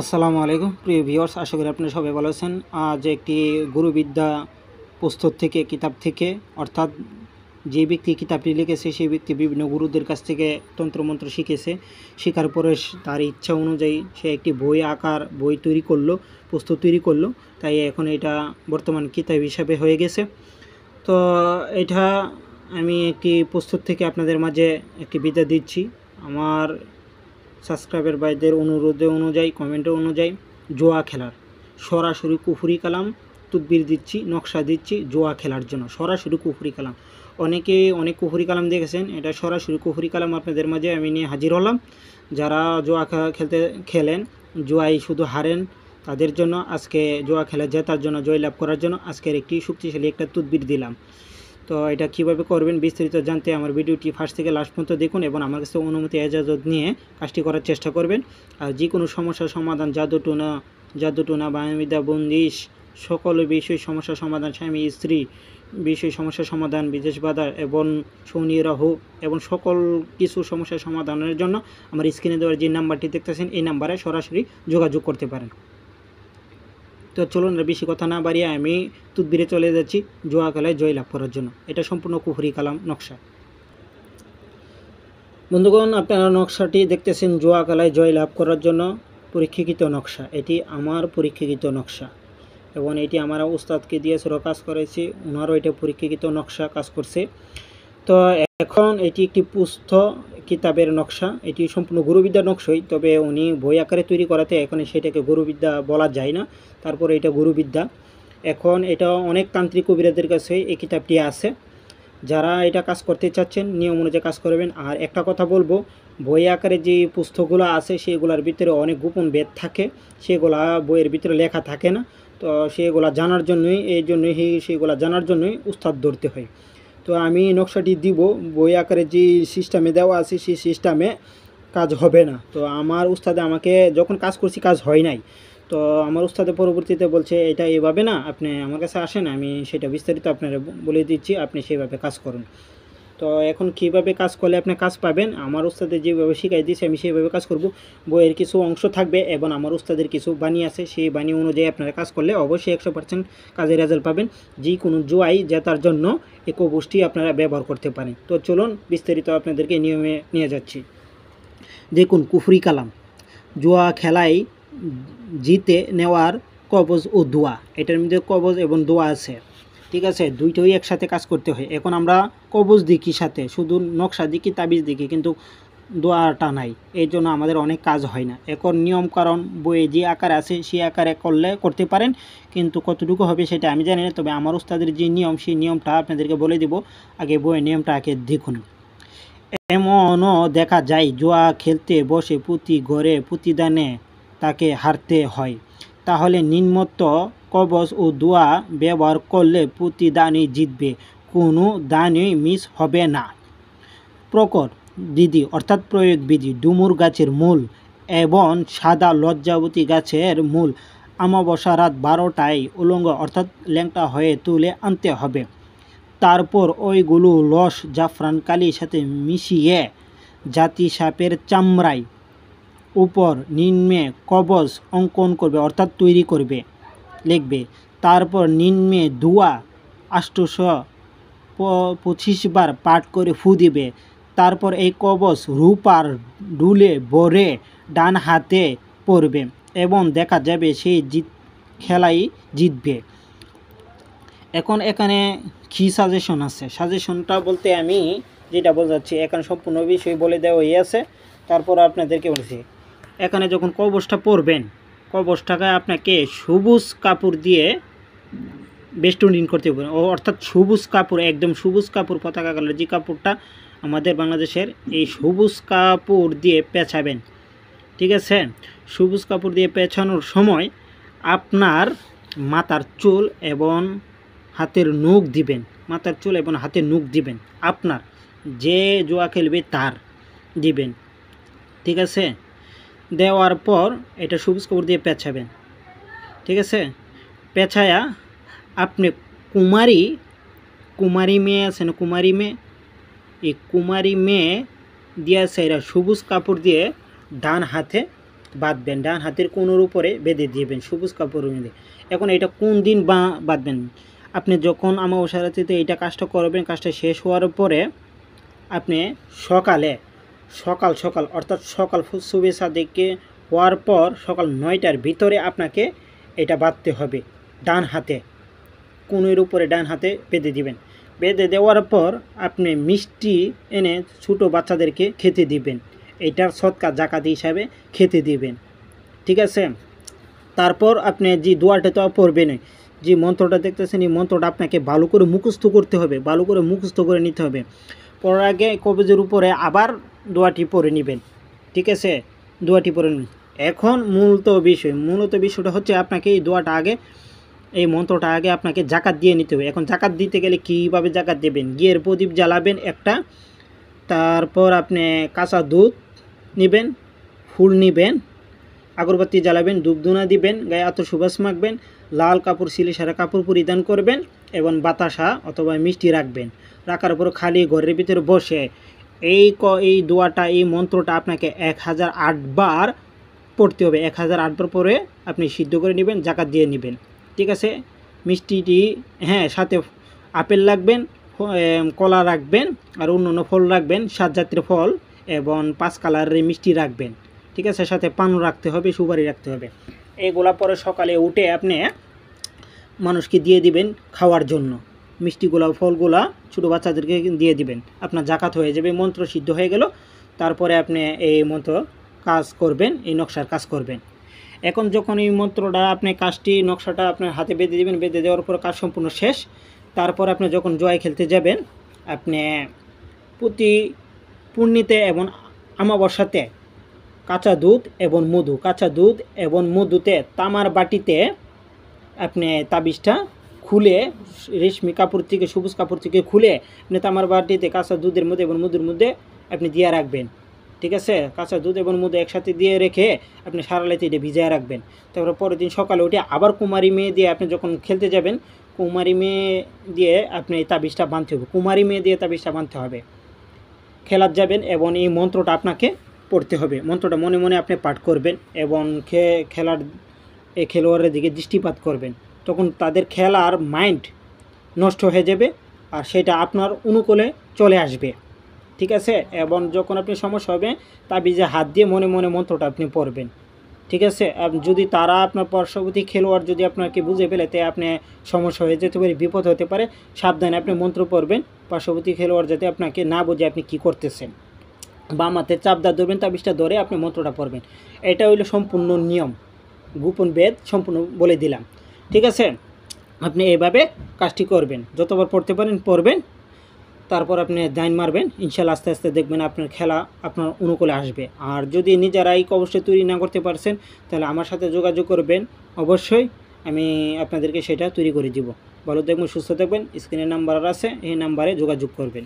আসসালামু আলাইকুম প্রিয় ভিউয়ার্স, আশা করি আপনারা সবাই ভালো আছেন। আজ একটি গুরুবিদ্যা পুস্তক থেকে কিতাব থেকে, অর্থাৎ যে ব্যক্তি কিতাবটি লিখেছে সেই ব্যক্তি বিভিন্ন গুরুদের কাছ থেকে তন্ত্রমন্ত্র শিখেছে। শেখার পরে তার ইচ্ছা অনুযায়ী সে একটি বই তৈরি করলো, পুস্তক তৈরি করলো। তাই এখন এটা বর্তমান কিতাব হিসাবে হয়ে গেছে। তো এটা আমি একটি পুস্তক থেকে আপনাদের মাঝে একটি বিদ্যা দিচ্ছি। আমার সাবস্ক্রাইবার ভাইদের অনুরোধে অনুযায়ী, কমেন্টের অনুযায়ী জুয়া খেলার সরাসরি কুফরি কালাম তদবির দিচ্ছি, নকশা দিচ্ছি জুয়া খেলার জন্য। সরাসরি কুফরি কালাম, অনেকে অনেক কুফরি কালাম দেখেছেন, এটা সরাসরি কুফরি কালাম আপনাদের মাঝে আমি নিয়ে হাজির হলাম। যারা জুয়া খেলেন, জুয়াই শুধু হারেন, তাদের জন্য আজকে জুয়া খেলা জেতার জন্য, জয়লাভ করার জন্য আজকের একটি শক্তিশালী একটা তদবির দিলাম। তো এটা কিভাবে করবেন বিস্তারিত জানতে আমার ভিডিওটি ফার্স্ট থেকে লাস্ট পর্যন্ত দেখুন এবং আমার কাছে অনুমতি এজাজত নিয়ে কাজটি করার চেষ্টা করবেন। আর যে কোনো সমস্যার সমাধান, জাদুটোনা বায়ুবিদ্যা, বন্দিশ, সকল বিষয় সমস্যার সমাধান, স্বামী স্ত্রী বিষয় সমস্যার সমাধান, বিদেশ বাধা এবং শনি রাহু এবং সকল কিছু সমস্যার সমাধানের জন্য আমার স্ক্রিনে দেওয়ার যে নাম্বারটি দেখতেছেন এই নাম্বারে সরাসরি যোগাযোগ করতে পারেন। তো চলুন বেশি কথা না বাড়িয়ে আমি তদবিরে চলে যাচ্ছি জুয়া খেলায় জয়লাভ করার জন্য। এটা সম্পূর্ণ কুফরি কালাম নকশা। বন্ধুগণ, আপনারা নকশাটি দেখতেছেন জুয়া খেলায় জয়লাভ করার জন্য পরীক্ষিত নকশা। এটি আমার পরীক্ষিত নকশা এবং এটি আমার উস্তাদকে দিয়ে কাজ করেছি, ওনারও এটা পরীক্ষিত নকশা কাজ করছে। তো এখন এটি একটি পুস্তক কিতাবের নকশা, এটি সম্পূর্ণ গুরুবিদ্যার নকশাই, তবে উনি বই আকারে তৈরি করাতে এখন সেটাকে গুরুবিদ্যা বলা যায় না, তারপরে এটা গুরুবিদ্যা। এখন এটা অনেক তান্ত্রিক কবিরাজদের কাছে এই কিতাবটি আছে। যারা এটা কাজ করতে চাচ্ছেন নিয়ম অনুযায়ী কাজ করবেন। আর একটা কথা বলবো, বই আকারে যে পুস্তকগুলো আছে সেগুলোর ভিতরে অনেক গোপন বেদ থাকে, সেগুলা বইয়ের ভিতরে লেখা থাকে না। তো সেগুলা জানার জন্যই সেগুলা জানার জন্যই উস্তাদ ধরতে হয়। তো আমি নকশাটি দিব, বই আকারে যে সিস্টেমে দেওয়া আছে সেই সিস্টেমে কাজ হবে না। তো আমার উস্তাদে আমাকে যখন কাজ করছি কাজ হয় নাই, তো আমার উস্তাদে পরবর্তীতে বলছে এটা এভাবে না, আপনি আমার কাছে আসেন, আমি সেটা বিস্তারিত আপনারা বলে দিচ্ছি, আপনি সেইভাবে কাজ করুন। তো এখন কীভাবে কাজ করলে আপনি কাজ পাবেন, আমার উস্তাদের যেভাবে শিখাই দিয়েছে আমি সেইভাবে কাজ করব। বইয়ের কিছু অংশ থাকবে এবং আমার উস্তাদের কিছু বাণী আছে, সেই বাণী অনুযায়ী আপনারা কাজ করলে অবশ্যই 100% কাজের রেজাল্ট পাবেন। যে কোনো জুয়াই জেতার জন্য এই কবচটি আপনারা ব্যবহার করতে পারেন। তো চলুন বিস্তারিত আপনাদেরকে নিয়মে নিয়ে যাচ্ছি। দেখুন, কুফরি কালাম জুয়া খেলায় জিতে নেওয়ার কবজ ও দোয়া, এটার মধ্যে কবজ এবং দোয়া আছে, ঠিক আছে, দুইটাই একসাথে কাজ করতে হয়। এখন আমরা কবজ দেখি সাথে, শুধু নকশা দেখি, তাবিজ দেখি, কিন্তু দোয়াটা নাই, এই জন্য আমাদের অনেক কাজ হয় না। এখন নিয়ম কারণ বইয়ে যে আকার আছে সেই আকারে করতে পারেন, কিন্তু কতটুকু হবে সেটা আমি জানি না, তবে আমার উস্তাদের যে নিয়ম সেই নিয়মটা আপনাদেরকে বলে দিব। আগে বইয়ের নিয়মটা আগে দেখুন। এমনও দেখা যায় জুয়া খেলতে বসে প্রতি ঘরে প্রতিদানে তাকে হারতে হয়, তাহলে নিম্নত কবজ ও দোয়া ব্যবহার করলে প্রতিদানই জিতবে, কোনো দানই মিস হবে না। প্রকট বিধি অর্থাৎ প্রয়োগ বিধি, ডুমুর গাছের মূল এবং সাদা লজ্জাবতী গাছের মূল অমাবস্যা রাত 12টায় উলঙ্গ অর্থাৎ ল্যাংটা হয়ে তুলে আনতে হবে। তারপর ওইগুলো লস জাফরান কালির সাথে মিশিয়ে জাতি সাপের চামড়ায় উপর নিম্নে কবজ অঙ্কন করবে অর্থাৎ তৈরি করবে, লিখবে। তারপর নিম্নে ধোয়া 825 বার পাঠ করে ফু দিবে। তারপর এই কবজ রূপার ডুলে ভরে ডান হাতে পড়বে এবং দেখা যাবে সেই খেলাই জিতবে। এখন এখানে কী সাজেশন আছে, সাজেশনটা বলতে আমি যেটা বোঝাচ্ছি, এখানে সম্পূর্ণ বিষয় বলে দেওয়া আছে। তারপর আপনাদেরকে বলছি, এখানে যখন কবচটা পরবেন, কবচটাকে আপনাকে সবুজ কাপড় দিয়ে বেষ্টনীন করতে হবে, অর্থাৎ সবুজ কাপড়, একদম সবুজ কাপড়, পতাকা কালার যে কাপড়টা আমাদের বাংলাদেশের, এই সবুজ কাপড় দিয়ে পেঁচাবেন, ঠিক আছে। সবুজ কাপড় দিয়ে পেঁচানোর সময় আপনার মাথার চুল এবং হাতের নখ দিবেন, মাথার চুল এবং হাতের নখ দিবেন, আপনার যে জুয়া খেলবে তার দিবেন, ঠিক আছে। দেওয়ার পর এটা সবুজ কাপড় দিয়ে পেঁচাবেন, ঠিক আছে। পেঁচায়া আপনি কুমারী মেয়ে আছে না, কুমারী মেয়ে, এই কুমারী মেয়ে দিয়েছে এরা সবুজ কাপড় দিয়ে ডান হাতে বাঁধবেন, ডান হাতের কোণের উপরে বেঁধে দিবেন সবুজ কাপড় বেঁধে। এখন এটা কোন দিন বাঁধবেন, আপনি যখন অমাবস্যা রাত্রিতে এইটা কাজটা করবেন, কাজটা শেষ হওয়ার পরে আপনি সকাল অর্থাৎ সকাল সুবে সাদেকে হওয়ার পর সকাল 9টার ভিতরে আপনাকে এটা বাঁধতে হবে। ডান হাতে কোণের উপরে ডান হাতে বেঁধে দিবেন। বেঁধে দেওয়ার পর আপনি মিষ্টি এনে ছোটো বাচ্চাদেরকে খেতে দিবেন, এটার সদকা জাকাত হিসাবে খেতে দিবেন, ঠিক আছে। তারপর আপনি যে দোয়াটা তো পড়বেন, যে মন্ত্রটা দেখতেছেন এই মন্ত্রটা আপনাকে ভালো করে মুখস্থ করতে হবে, ভালো করে মুখস্থ করে নিতে হবে। পড়ার আগে কবজের উপরে আবার দোয়াটি পড়ে নেবেন, ঠিক আছে, দোয়াটি পড়ে নিন। এখন মূলত বিষয়টা হচ্ছে আপনাকে এই দোয়াটা আগে, এই মন্ত্রটা আগে আপনাকে জাকাত দিয়ে নিতে হবে। এখন জাকাত দিতে গেলে কীভাবে জাকাত দেবেন, ঘিয়ের প্রদীপ জ্বালাবেন একটা, তারপর আপনি কাঁচা দুধ নেবেন, ফুল নেবেন, আগরবাতি জ্বালাবেন, ধূপধুনা দিবেন, গায়ে আতর সুবাস মাখবেন, লাল কাপড় সিলে সারা কাপড় পরিধান করবেন এবং বাতাসা অথবা মিষ্টি রাখবেন। রাখার পর খালি ঘরের ভিতরে বসে এই দোয়াটা, এই মন্ত্রটা আপনাকে 1008 বার পড়তে হবে। 1008 বার পরে আপনি সিদ্ধ করে নেবেন, জাকাত দিয়ে নেবেন, ঠিক আছে। মিষ্টিটি হ্যাঁ সাথে আপেল রাখবেন, কলা রাখবেন, আর অন্য ফল রাখবেন, 7 জাতের ফল এবং 5 কালারের মিষ্টি রাখবেন, ঠিক আছে। সাথে পান রাখতে হবে, সুপারি রাখতে হবে। এগুলা পরে সকালে উঠে আপনি মানুষকে দিয়ে দিবেন খাওয়ার জন্য, মিষ্টিগুলা ফলগুলা ছোটো বাচ্চাদেরকে দিয়ে দিবেন, আপনার জাকাত হয়ে যাবে, মন্ত্র সিদ্ধ হয়ে গেল। তারপরে আপনি এই মন্ত্র কাজ করবেন, এই নকশার কাজ করবেন। এখন যখন এই মন্ত্রটা আপনি কাজটি নকশাটা আপনার হাতে বেঁধে দেবেন, বেঁধে দেওয়ার পর কাজ সম্পূর্ণ শেষ। তারপর আপনি যখন জয় খেলতে যাবেন, আপনি প্রতি পূর্ণিতে এবং অমাবস্যাতে কাঁচা দুধ এবং মধুতে তামার বাটিতে আপনি তাবিজটা খুলে, রেশমি কাপড় থেকে সবুজ কাপড় থেকে খুলে আপনি তামার বাটিতে কাঁচা দুধের মধ্যে এবং মধুর মধ্যে আপনি দিয়ে রাখবেন, ঠিক আছে। কাঁচা দুধ এবং মধু একসাথে দিয়ে রেখে আপনি সারা রাতে এটা ভিজিয়ে রাখবেন। তারপরে পরের দিন সকালে উঠে আবার কুমারী মেয়ে দিয়ে আপনি যখন খেলতে যাবেন, কুমারী মেয়ে দিয়ে আপনি এই তাবিজটা বাঁধতে হবে, তাবিজটা বাঁধতে হবে। খেলার যাবেন এবং এই মন্ত্রটা আপনাকে পড়তে হবে, মন্ত্রটা মনে মনে আপনি পাঠ করবেন এবং এই খেলোয়াড়ের দিকে দৃষ্টিপাত করবেন। তখন তাদের খেলার মাইন্ড নষ্ট হয়ে যাবে আর সেটা আপনার অনুকূলে চলে আসবে, ঠিক আছে। এবং যখন আপনি সমস্যা হবে তাবিজে হাত দিয়ে মনে মনে মন্ত্রটা আপনি পড়বেন, ঠিক আছে। যদি তারা আপনার পার্শ্ববর্তী খেলোয়াড় যদি আপনাকে বুঝে ফেলে তে আপনি সমস্যা হয়ে যেতে পারে, বিপদ হতে পারে, সাবধানে আপনি মন্ত্র পড়বেন। পার্শ্ববর্তী খেলোয়াড় যাতে আপনাকে না বুঝে আপনি কি করতেছেন, বাম হাতে চাপদা ধরবেন, তাবিজটা ধরে আপনি মন্ত্রটা পড়বেন। এটা হইলো সম্পূর্ণ নিয়ম, গোপন বেদ সম্পূর্ণ বলে দিলাম, ঠিক আছে। আপনি এইভাবে কাজটি করবেন, যতবার পড়তে পারেন পড়বেন, তারপর আপনি দাইন মারবেন, ইনশাল্লাহ আস্তে আস্তে দেখবেন আপনার খেলা আপনার অনুকূলে আসবে। আর যদি নিজেরাই অবশ্যই তৈরি না করতে পারছেন তাহলে আমার সাথে যোগাযোগ করবেন, অবশ্যই আমি আপনাদেরকে সেটা তৈরি করে দিব। ভালো থাকবেন, সুস্থ থাকবেন, স্ক্রিনের নাম্বার আছে, এই নাম্বারে যোগাযোগ করবেন।